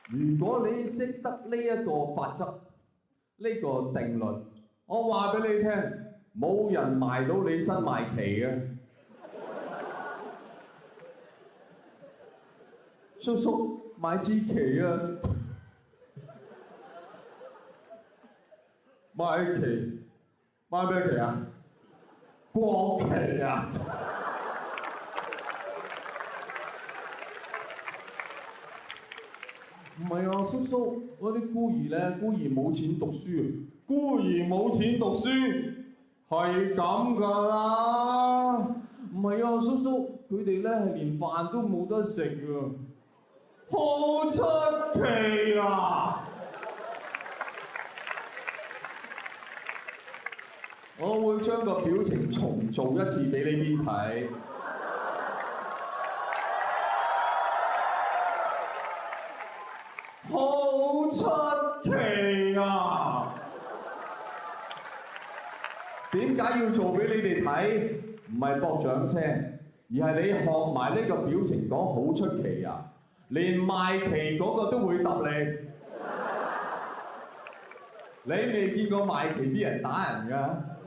如果你識得呢一個法則，呢個定律，我話俾你聽，冇人埋到你身賣旗嘅。叔叔買支旗啊！買旗，買咩旗啊？國旗啊！唔係啊，叔叔，嗰啲孤兒咧，孤兒冇錢讀書，孤兒冇錢讀書係咁㗎啦。唔係啊，叔叔，佢哋咧係連飯都冇得食啊，好出奇啊！我會將個表情重做一次俾你邊睇。好出奇啊！點解要做俾你哋睇？唔係博掌聲，而係你學埋呢個表情講好出奇啊！連賣旗嗰個都會揼你。你未見過賣旗啲人打人㗎？